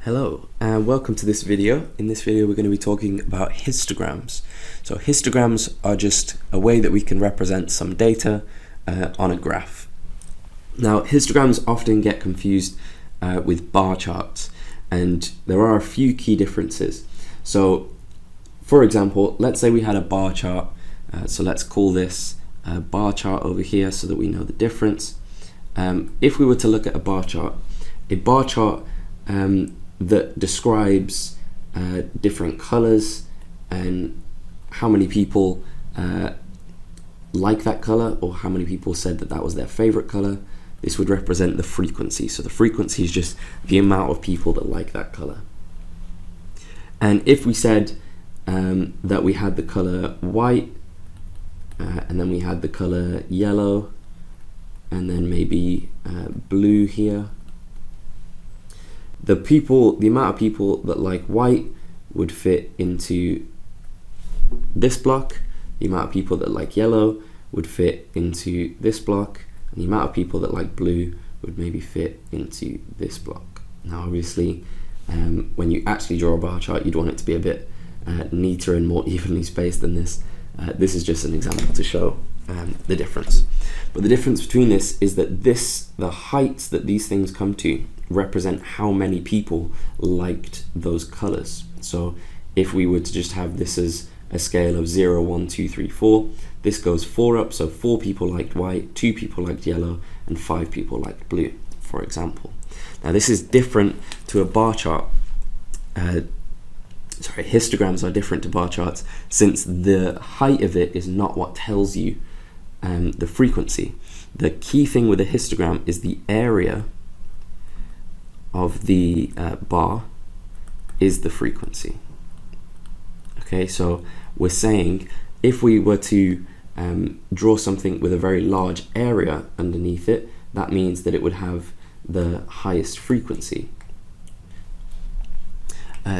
Hello and welcome to this video. In this video we're going to be talking about histograms. So histograms are just a way that we can represent some data on a graph. Now histograms often get confused with bar charts, and there are a few key differences. So for example, let's say we had a bar chart, so let's call this a bar chart over here so that we know the difference. If we were to look at a bar chart that describes different colors and how many people like that color, or how many people said that that was their favorite color, this would represent the frequency. So the frequency is just the amount of people that like that color. And if we said that we had the color white, and then we had the color yellow, and then maybe blue here, the amount of people that like white would fit into this block, the amount of people that like yellow would fit into this block, and the amount of people that like blue would maybe fit into this block. Now obviously when you actually draw a bar chart, you'd want it to be a bit neater and more evenly spaced than this. This is just an example to show the difference. But the difference between this is that the heights that these things come to represent how many people liked those colors. So if we were to just have this as a scale of 0, 1, 2, 3, 4, this goes 4 up, so 4 people liked white, 2 people liked yellow, and 5 people liked blue, for example. Now this is different to a bar chart. Histograms are different to bar charts, since the height of it is not what tells you the frequency. The key thing with a histogram is the area of the bar is the frequency. Okay, so we're saying if we were to draw something with a very large area underneath it, that means that it would have the highest frequency.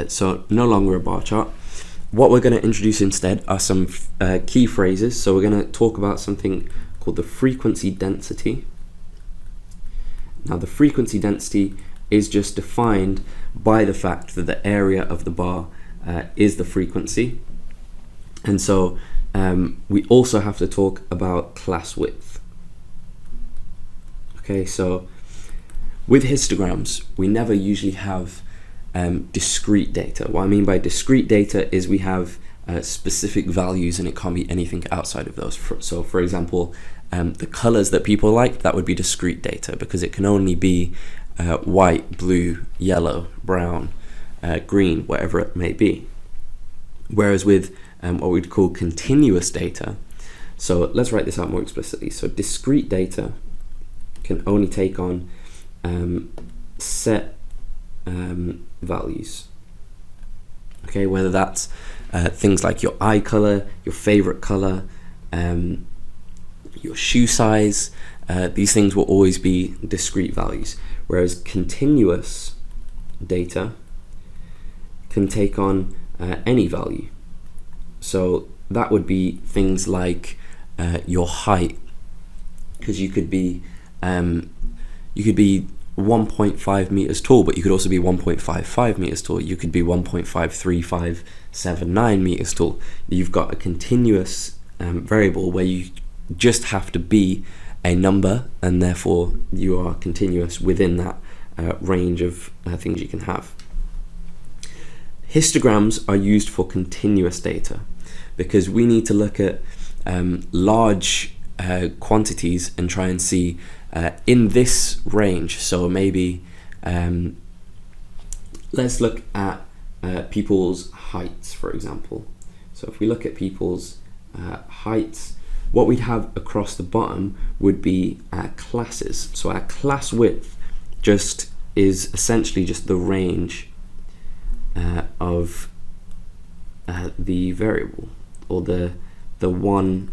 So no longer a bar chart. What we're going to introduce instead are some key phrases. So we're going to talk about something called the frequency density. Now the frequency density is just defined by the fact that the area of the bar is the frequency. And so we also have to talk about class width. Okay, so with histograms, we never usually have discrete data. What I mean by discrete data is we have specific values, and it can't be anything outside of those. So for example, the colors that people like, that would be discrete data, because it can only be white, blue, yellow, brown, green, whatever it may be. Whereas with what we'd call continuous data, so let's write this out more explicitly. So discrete data can only take on set values. Okay, whether that's things like your eye color, your favorite color, your shoe size, these things will always be discrete values. Whereas continuous data can take on any value. So that would be things like your height, because you could be 1.5 meters tall, but you could also be 1.55 meters tall. You could be 1.53579 meters tall. You've got a continuous variable where you just have to be a number, and therefore you are continuous within that range of things you can have. Histograms are used for continuous data because we need to look at large quantities and try and see in this range. So maybe let's look at people's heights, for example. So if we look at people's heights, what we'd have across the bottom would be our classes. So our class width just is essentially just the range of the variable, or the one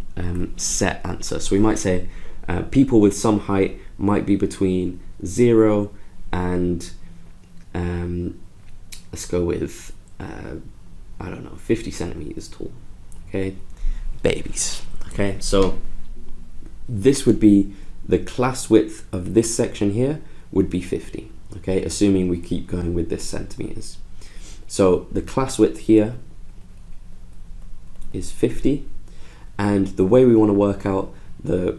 set answer. So we might say people with some height might be between 0 and let's go with I don't know, 50 centimeters tall. Okay, babies. Okay, so this would be the class width of this section here would be 50. okay, assuming we keep going with this centimeters. So the class width here is 50, and the way we want to work out the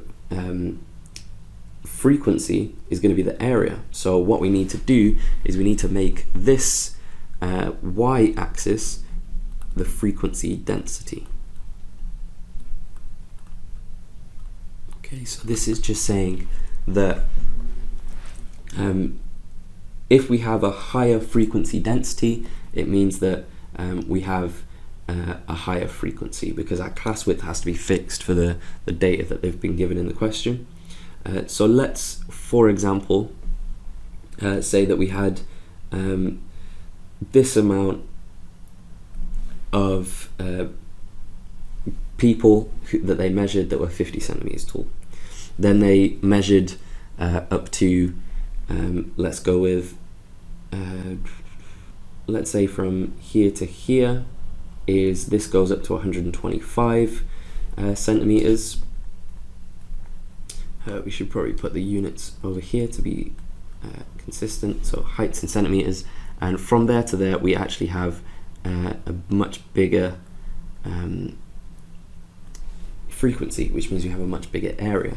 frequency is going to be the area. So what we need to do is we need to make this y-axis the frequency density. Okay, so this is just saying that if we have a higher frequency density, it means that we have a higher frequency, because our class width has to be fixed for the data that they've been given in the question. So let's, for example, say that we had this amount of people that they measured that were 50 centimeters tall. Then they measured up to, let's go with, let's say from here to here this goes up to 125 centimeters. We should probably put the units over here to be consistent, so heights in centimeters, and from there to there we actually have a much bigger frequency, which means we have a much bigger area.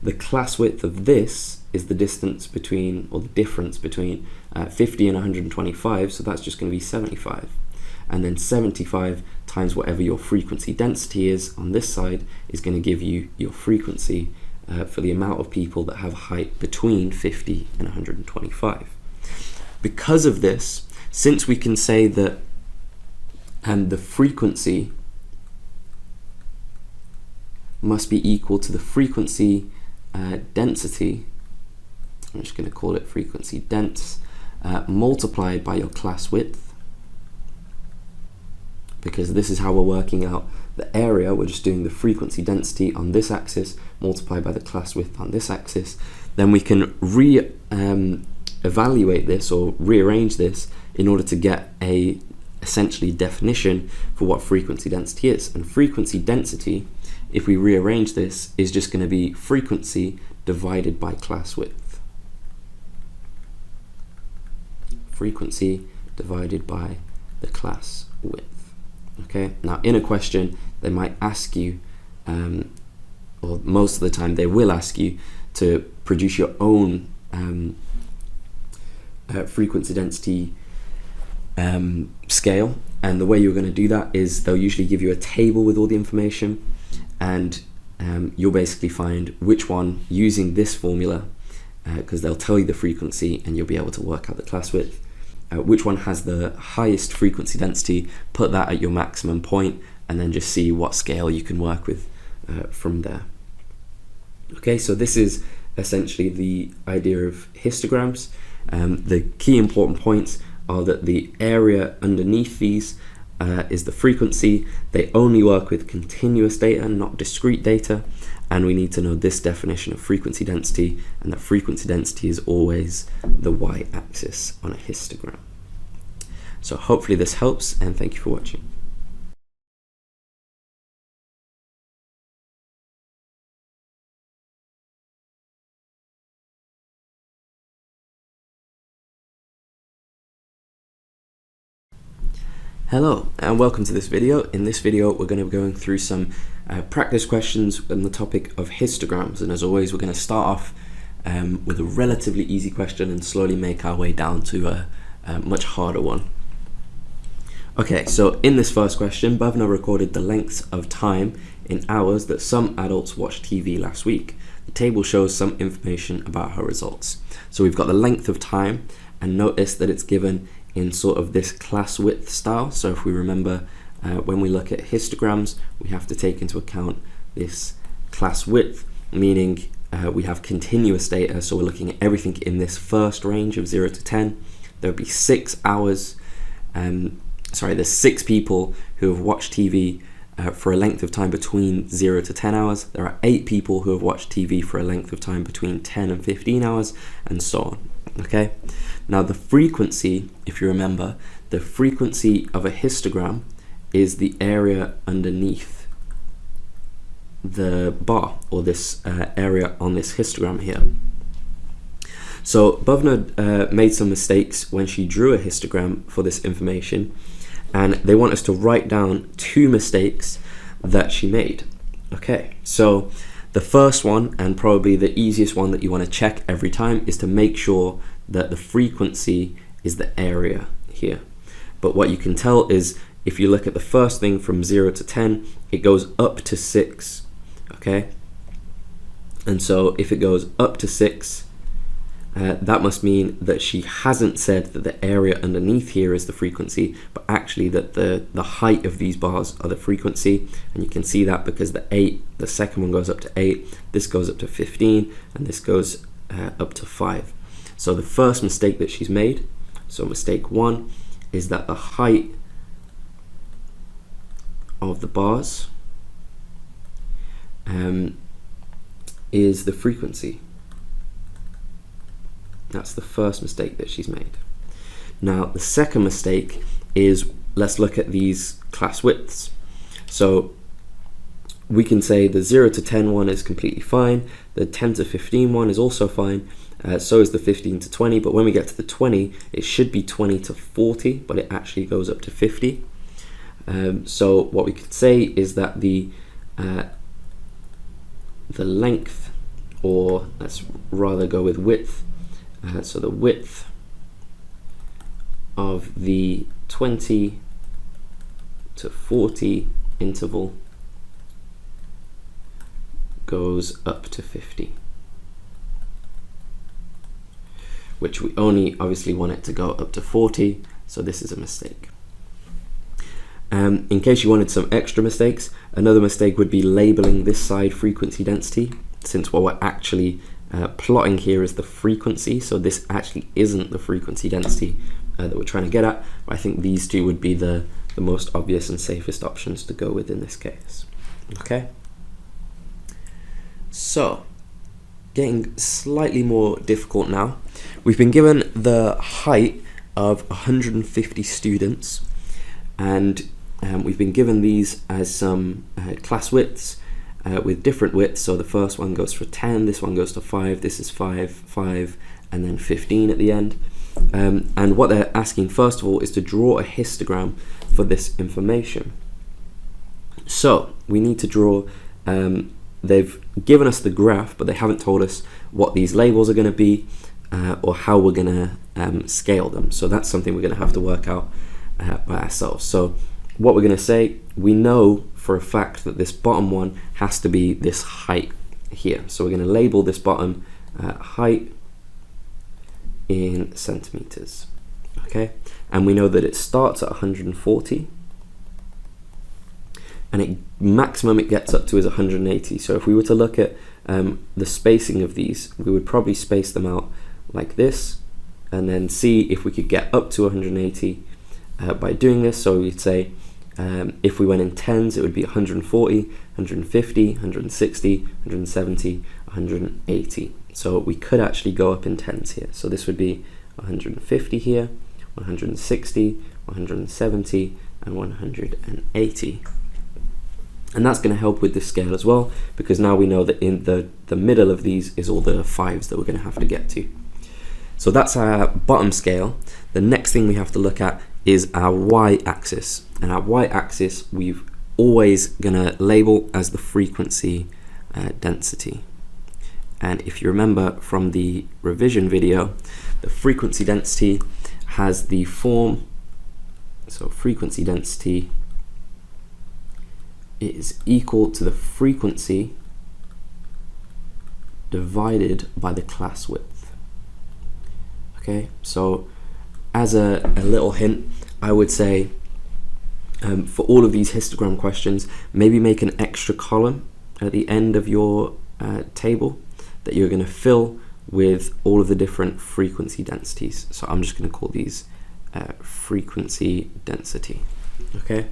The class width of this is the distance between, or the difference between 50 and 125, so that's just going to be 75. And then 75 times whatever your frequency density is on this side is going to give you your frequency for the amount of people that have a height between 50 and 125. Because of this, since we can say that the frequency must be equal to the frequency density, I'm just going to call it frequency dense, multiplied by your class width, because this is how we're working out the area. We're just doing the frequency density on this axis multiplied by the class width on this axis. Then we can evaluate this or rearrange this in order to get a essentially definition for what frequency density is. And frequency density, if we rearrange this, is just going to be frequency divided by class width. Frequency divided by the class width. Okay, now in a question they might ask you, or most of the time they will ask you, to produce your own frequency density scale, and the way you're going to do that is they'll usually give you a table with all the information, and you'll basically find which one using this formula, because they'll tell you the frequency and you'll be able to work out the class width. Which one has the highest frequency density, put that at your maximum point, and then just see what scale you can work with from there. Okay, so this is essentially the idea of histograms. The key important points are that the area underneath these is the frequency. They only work with continuous data, not discrete data, and we need to know this definition of frequency density, and that frequency density is always the y-axis on a histogram. So hopefully this helps, and thank you for watching. Hello and welcome to this video. In this video we're going to be going through some practice questions on the topic of histograms, and as always we're going to start off with a relatively easy question and slowly make our way down to a much harder one. Okay, so in this first question, Bhavna recorded the lengths of time in hours that some adults watched TV last week. The table shows some information about her results. So we've got the length of time, and notice that it's given in sort of this class width style. So if we remember, when we look at histograms, we have to take into account this class width, meaning we have continuous data, so we're looking at everything in this first range of 0 to 10. There would be 6 hours, there's 6 people who have watched TV for a length of time between 0 to 10 hours. There are 8 people who have watched TV for a length of time between 10 and 15 hours, and so on. Okay, now the frequency, if you remember, the frequency of a histogram is the area underneath the bar, or this area on this histogram here. So Bhavna made some mistakes when she drew a histogram for this information, and they want us to write down 2 mistakes that she made. Okay, so the first one, and probably the easiest one that you want to check every time, is to make sure that the frequency is the area here. But what you can tell is, if you look at the first thing from 0 to 10, it goes up to 6, okay? And so if it goes up to 6, that must mean that she hasn't said that the area underneath here is the frequency, but actually that the height of these bars are the frequency. And you can see that because the second one goes up to 8, this goes up to 15, and this goes up to 5. So the first mistake that she's made, so mistake 1, is that the height of the bars is the frequency. That's the first mistake that she's made. Now, the second mistake is, let's look at these class widths. So we can say the 0 to 10 one is completely fine, the 10 to 15 one is also fine, so is the 15 to 20, but when we get to the 20, it should be 20 to 40, but it actually goes up to 50. So what we could say is that the length, or let's rather go with width, so the width of the 20 to 40 interval goes up to 50, which we only obviously want it to go up to 40, so this is a mistake. In case you wanted some extra mistakes, another mistake would be labeling this side frequency density, since what we're actually plotting here is the frequency, so this actually isn't the frequency density that we're trying to get at. But I think these two would be the most obvious and safest options to go with in this case. Okay, so getting slightly more difficult now. We've been given the height of 150 students, and we've been given these as some class widths with different widths. So the first one goes for 10, this one goes to 5, this is 5, 5, and then 15 at the end. And what they're asking first of all is to draw a histogram for this information. So we need to draw, they've given us the graph, but they haven't told us what these labels are going to be or how we're going to scale them. So that's something we're going to have to work out by ourselves. So what we're going to say, we know for a fact that this bottom one has to be this height here. So we're going to label this bottom height in centimeters. Okay, and we know that it starts at 140 and it maximum it gets up to is 180. So if we were to look at the spacing of these, we would probably space them out like this and then see if we could get up to 180 by doing this. So we'd say if we went in tens, it would be 140, 150, 160, 170, 180. So we could actually go up in tens here. So this would be 150 here, 160, 170, and 180. And that's going to help with this scale as well, because now we know that in the middle of these is all the 5s that we're going to have to get to. So that's our bottom scale. The next thing we have to look at is our y-axis. And our y-axis we've always going to label as the frequency density. And if you remember from the revision video, the frequency density has the form, so frequency density is equal to the frequency divided by the class width. Okay, so as a little hint, I would say for all of these histogram questions, maybe make an extra column at the end of your table that you're going to fill with all of the different frequency densities. So I'm just going to call these frequency density. Okay,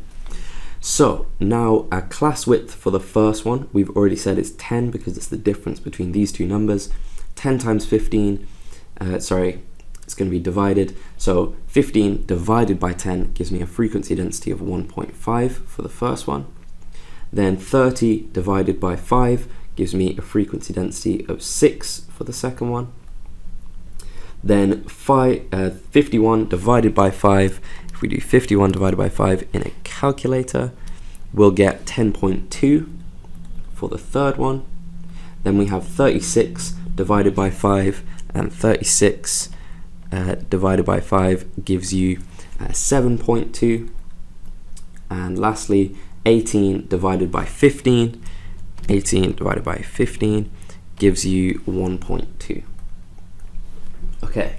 so now our class width for the first one, we've already said it's 10 because it's the difference between these two numbers. 10 times 15, it's going to be divided. So 15 divided by 10 gives me a frequency density of 1.5 for the first one. Then 30 divided by 5 gives me a frequency density of 6 for the second one. Then 51 divided by 5, if we do 51 divided by 5 in a calculator, we'll get 10.2 for the third one. Then we have 36 divided by 5, and 36 divided by 5 gives you 7.2. And lastly, 18 divided by 15, 18 divided by 15 gives you 1.2. Okay,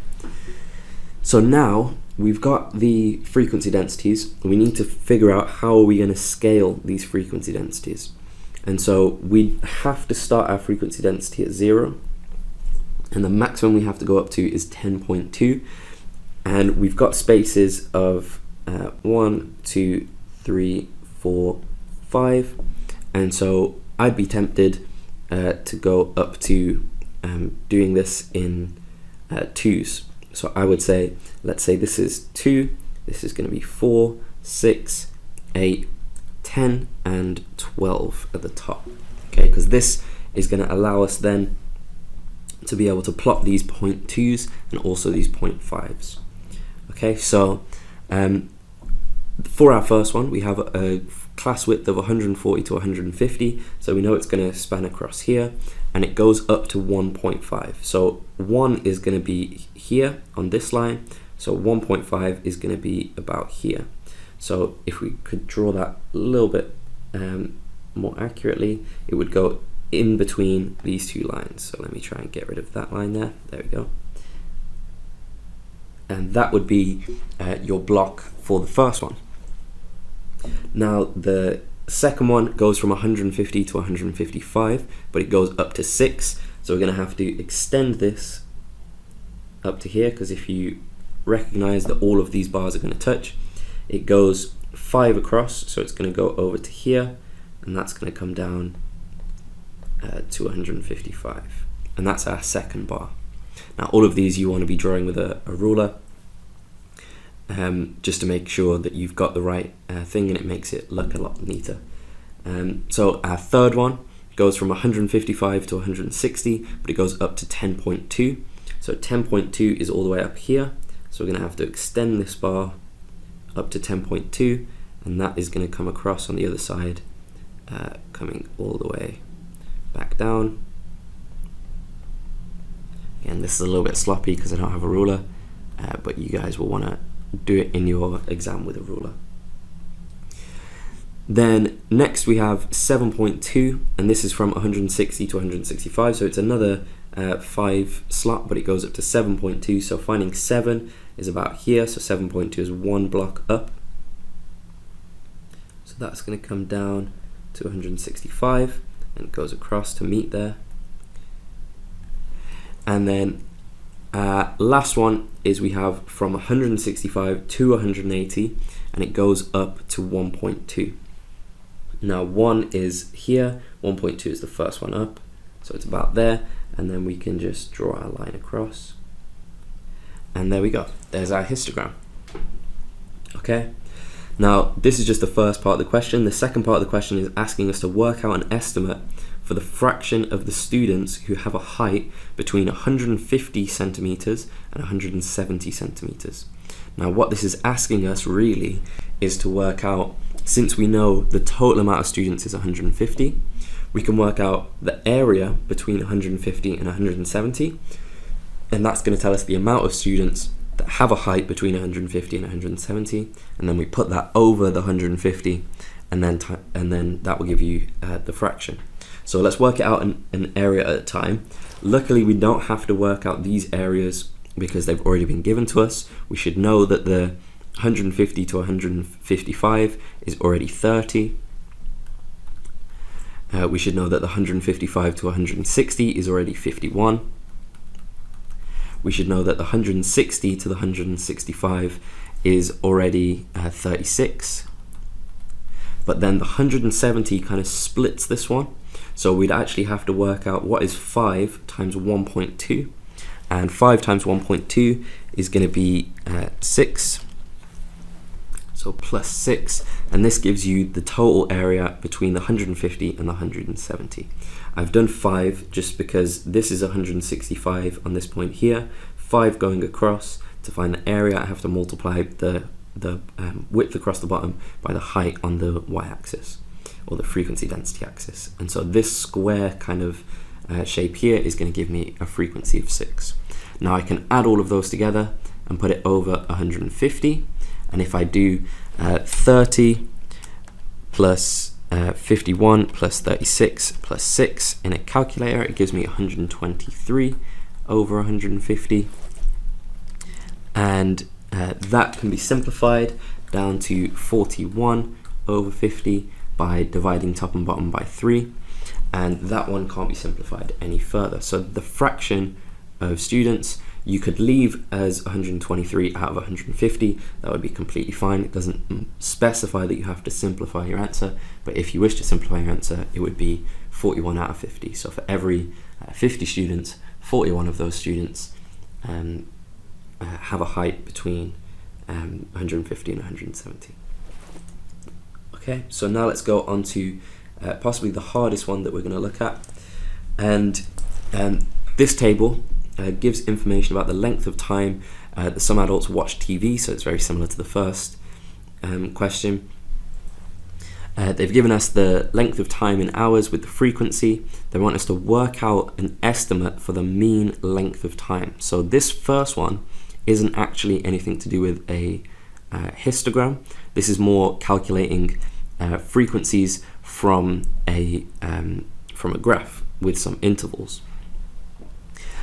so now we've got the frequency densities. We need to figure out how are we going to scale these frequency densities. And so we have to start our frequency density at 0, and the maximum we have to go up to is 10.2, and we've got spaces of 1, 2, 3, 4, 5, and so I'd be tempted to go up to doing this in 2s. So I would say, let's say this is 2, this is going to be 4, 6, 8, 10, and 12 at the top. Okay, because this is going to allow us then to be able to plot these 0.2s and also these 0.5s. Okay, so for our first one, we have a class width of 140 to 150, so we know it's going to span across here, and it goes up to 1.5. So 1 is going to be here on this line, so 1.5 is going to be about here. So if we could draw that a little bit more accurately, it would go in between these two lines. So let me try and get rid of that line there. There we go. And that would be your block for the first one. Now the second one goes from 150 to 155, but it goes up to 6. So we're going to have to extend this up to here, because if you recognize that all of these bars are going to touch, it goes 5 across, so it's going to go over to here, and that's going to come down to 155, and that's our second bar. Now all of these you want to be drawing with a ruler, just to make sure that you've got the right thing, and it makes it look a lot neater. So our third one goes from 155 to 160, but it goes up to 10.2. So 10.2 is all the way up here, so we're going to have to extend this bar up to 10.2, and that is going to come across on the other side, coming all the way back down. Again, this is a little bit sloppy because I don't have a ruler, but you guys will want to do it in your exam with a ruler. Then next we have 7.2, and this is from 160 to 165, so it's another 5 slot, but it goes up to 7.2. So finding 7 is about here, so 7.2 is 1 block up. So that's going to come down to 165 and it goes across to meet there. And then last one is we have from 165 to 180, and it goes up to 1.2. Now 1 is here, 1.2 is the first one up, so it's about there, and then we can just draw our line across, and there we go, there's our histogram. Okay, now this is just the first part of the question. The second part of the question is asking us to work out an estimate for the fraction of the students who have a height between 150 centimeters and 170 centimeters. Now what this is asking us really is to work out, since we know the total amount of students is 150, we can work out the area between 150 and 170, and that's going to tell us the amount of students that have a height between 150 and 170, and then we put that over the 150, and then that will give you the fraction. So let's work it out an area at a time. Luckily we don't have to work out these areas because they've already been given to us. We should know that the 150 to 155 is already 30. We should know that the 155 to 160 is already 51. We should know that the 160 to the 165 is already 36. But then the 170 kind of splits this one. So we'd actually have to work out what is 5 times 1.2. And 5 times 1.2 is going to be 6. So plus 6, and this gives you the total area between the 150 and the 170. I've done 5 just because this is 165 on this point here, 5 going across. To find the area, I have to multiply the width across the bottom by the height on the y-axis, or the frequency density axis. And so this square kind of shape here is going to give me a frequency of 6. Now I can add all of those together and put it over 150. And if I do 30 plus 51 plus 36 plus 6 in a calculator, it gives me 123 over 150. And that can be simplified down to 41 over 50 by dividing top and bottom by 3. And that one can't be simplified any further. So the fraction of students you could leave as 123 out of 150. That would be completely fine. It doesn't specify that you have to simplify your answer, but if you wish to simplify your answer, it would be 41 out of 50. So for every 50 students, 41 of those students have a height between 150 and 170. Okay, so now let's go on to possibly the hardest one that we're going to look at. And this table gives information about the length of time that some adults watch TV, so it's very similar to the first question. They've given us the length of time in hours with the frequency. They want us to work out an estimate for the mean length of time. So this first one isn't actually anything to do with a histogram. This is more calculating frequencies from a graph with some intervals.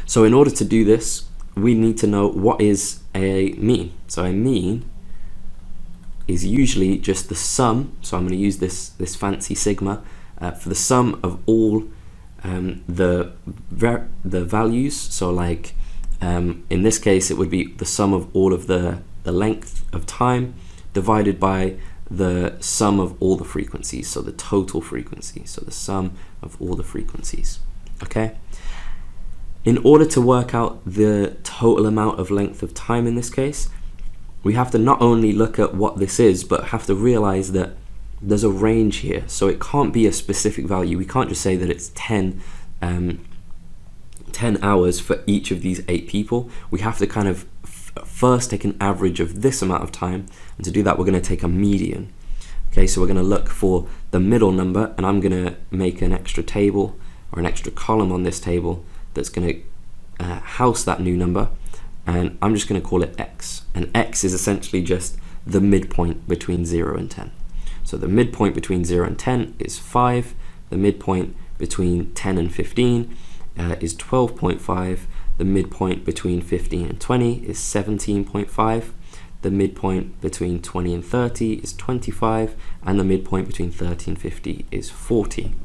So in order to do this, we need to know what is a mean. So a mean is usually just the sum. So I'm going to use this fancy sigma for the sum of all the values. So like in this case, it would be the sum of all of the length of time divided by the sum of all the frequencies. So the total frequency. So the sum of all the frequencies. Okay. In order to work out the total amount of length of time in this case, we have to not only look at what this is, but have to realize that there's a range here. So it can't be a specific value. We can't just say that it's 10 hours for each of these 8 people. We have to kind of first take an average of this amount of time. And to do that, we're going to take a median. Okay, so we're going to look for the middle number, and I'm going to make an extra table or an extra column on this table that's going to house that new number, and I'm just going to call it x. And x is essentially just the midpoint between 0 and 10. So the midpoint between 0 and 10 is 5. The midpoint between 10 and 15 is 12.5. The midpoint between 15 and 20 is 17.5. The midpoint between 20 and 30 is 25. And the midpoint between 30 and 50 is 40.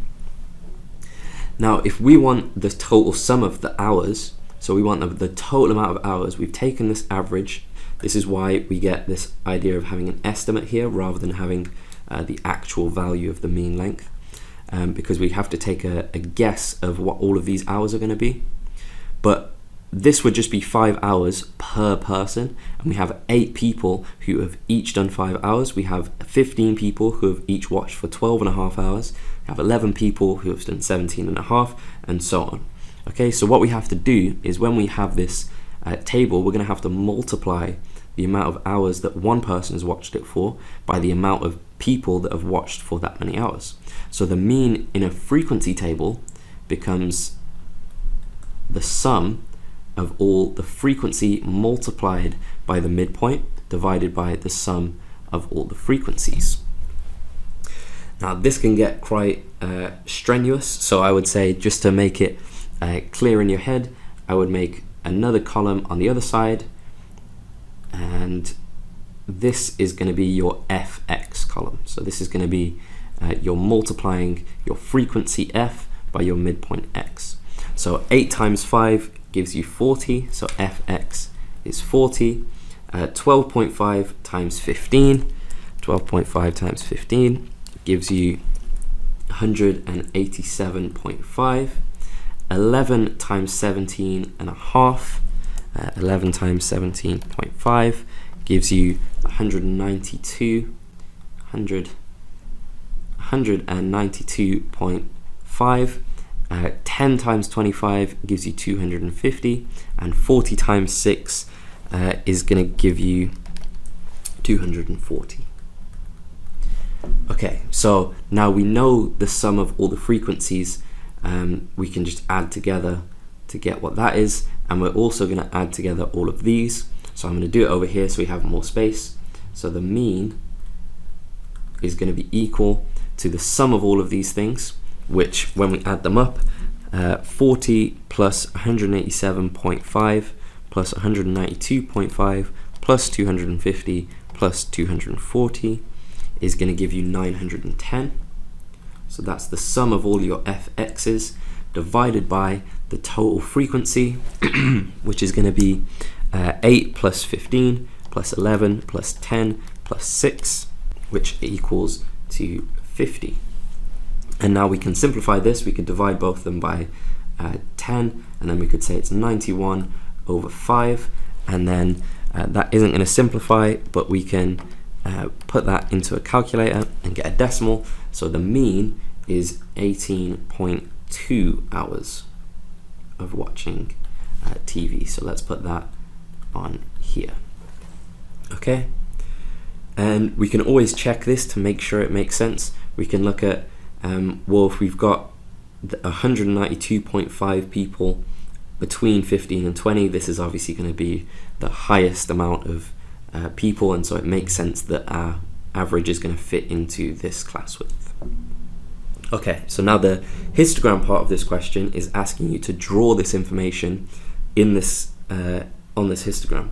Now, if we want the total sum of the hours, so we want the total amount of hours, we've taken this average. This is why we get this idea of having an estimate here rather than having the actual value of the mean length, because we have to take a guess of what all of these hours are going to be. But this would just be 5 hours per person, and we have 8 people who have each done 5 hours. We have 15 people who have each watched for 12.5 hours. We have 11 people who have done 17.5, and so on. Okay, so what we have to do is when we have this table, we're going to have to multiply the amount of hours that one person has watched it for by the amount of people that have watched for that many hours. So the mean in a frequency table becomes the sum of all the frequency multiplied by the midpoint divided by the sum of all the frequencies. Now this can get quite strenuous, so I would say, just to make it clear in your head, I would make another column on the other side, and this is going to be your fx column. So this is going to be you're multiplying your frequency f by your midpoint x. So 8 times 5 gives you 40, so fx is 40. 12.5 times 15, 12.5 times 15 gives you 187.5. 11 times 17.5, 11 times 17.5 gives you 192.5, 10 times 25 gives you 250, and 40 times 6 is going to give you 240. Okay, so now we know the sum of all the frequencies. We can just add together to get what that is, and we're also going to add together all of these. So I'm going to do it over here so we have more space. So the mean is going to be equal to the sum of all of these things, which when we add them up, 40 plus 187.5 plus 192.5 plus 250 plus 240 is going to give you 910. So that's the sum of all your fx's divided by the total frequency, which is going to be 8 plus 15 plus 11 plus 10 plus 6, which equals to 50. And now we can simplify this. We could divide both of them by 10, and then we could say it's 91 over 5, and then that isn't going to simplify, but we can put that into a calculator and get a decimal. So the mean is 18.2 hours of watching TV. So let's put that on here. Okay, and we can always check this to make sure it makes sense. We can look at well, if we've got 192.5 people between 15 and 20, this is obviously going to be the highest amount of people, and so it makes sense that our average is going to fit into this class width. Okay, so now the histogram part of this question is asking you to draw this information in this on this histogram.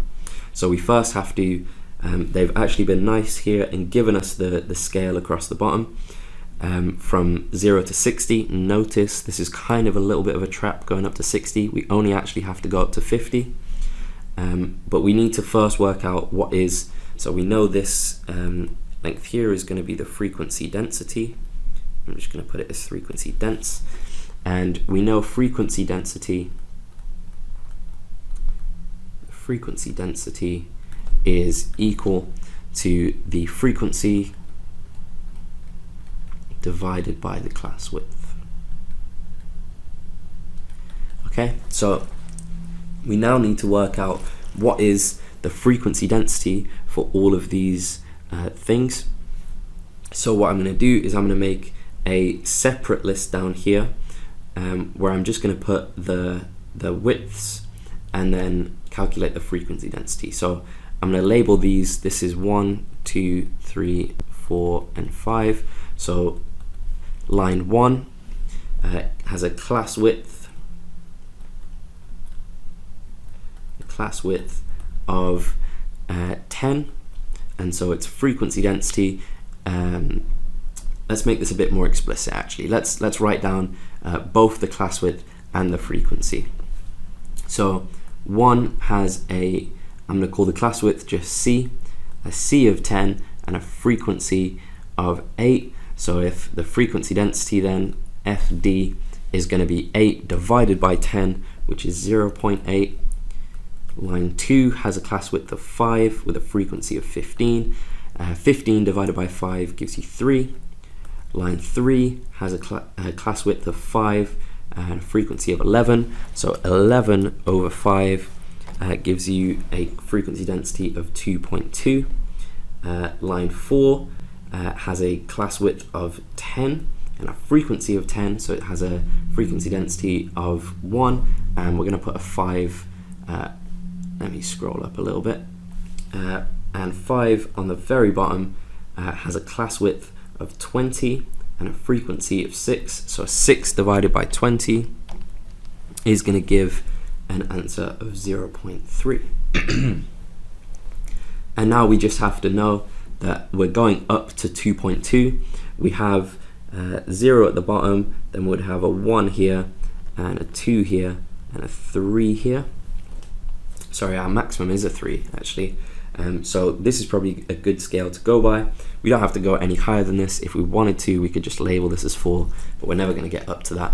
So we first have to, they've actually been nice here and given us the scale across the bottom. From 0 to 60, notice this is kind of a little bit of a trap going up to 60. We only actually have to go up to 50. But we need to first work out what is, so we know this length here is going to be the frequency density. I'm just going to put it as frequency dense. And we know frequency density is equal to the frequency divided by the class width. Okay, so we now need to work out what is the frequency density for all of these things. So what I'm going to do is I'm going to make a separate list down here where I'm just going to put the widths and then calculate the frequency density. So I'm going to label these. This is 1, 2, 3, 4, and 5. So line 1 has a class width of 10, and so its frequency density, let's make this a bit more explicit actually. Let's write down both the class width and the frequency. So 1 has I'm going to call the class width just C, a C of 10 and a frequency of 8. So if the frequency density then, FD, is going to be 8 divided by 10, which is 0.8. Line 2 has a class width of 5 with a frequency of 15. 15 divided by 5 gives you 3. Line 3 has a class width of 5 and a frequency of 11. So 11 over 5 gives you a frequency density of 2.2. Line 4 has a class width of 10 and a frequency of 10, so it has a frequency density of 1, and we're going to put a 5, let me scroll up a little bit, and 5 on the very bottom has a class width of 20 and a frequency of 6, so 6 divided by 20 is going to give an answer of 0.3. And now we just have to know that we're going up to 2.2. We have 0 at the bottom, then we'd have a 1 here, and a 2 here, and a 3 here. Sorry, our maximum is a 3 actually. So this is probably a good scale to go by. We don't have to go any higher than this. If we wanted to, we could just label this as 4, but we're never going to get up to that.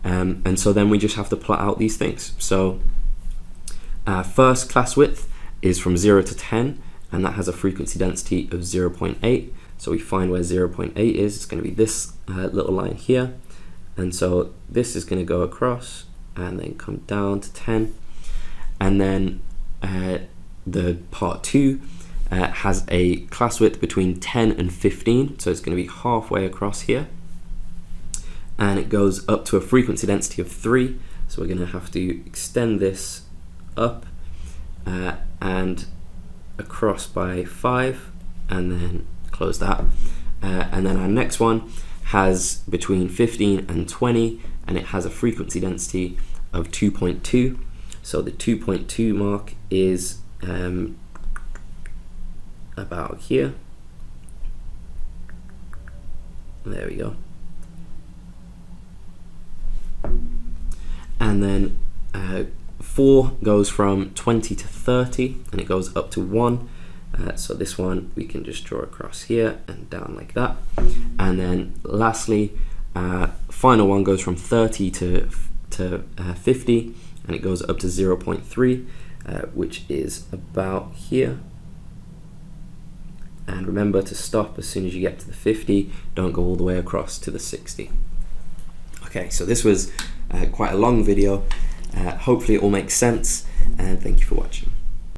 And so then we just have to plot out these things. So first class width is from 0 to 10, and that has a frequency density of 0.8. So we find where 0.8 is. It's going to be this little line here. And so this is going to go across and then come down to 10. And then the part 2 has a class width between 10 and 15, so it's going to be halfway across here. And it goes up to a frequency density of 3, so we're going to have to extend this up and across by 5, and then close that. And then our next one has between 15 and 20, and it has a frequency density of 2.2. So the 2.2 mark is about here. There we go. And then 4 goes from 20 to 30, and it goes up to 1. So this one we can just draw across here and down like that. And then lastly, final one goes from 30 to 50, and it goes up to 0.3, which is about here. And remember to stop as soon as you get to the 50, don't go all the way across to the 60. Okay, so this was quite a long video. Hopefully it all makes sense, and thank you for watching.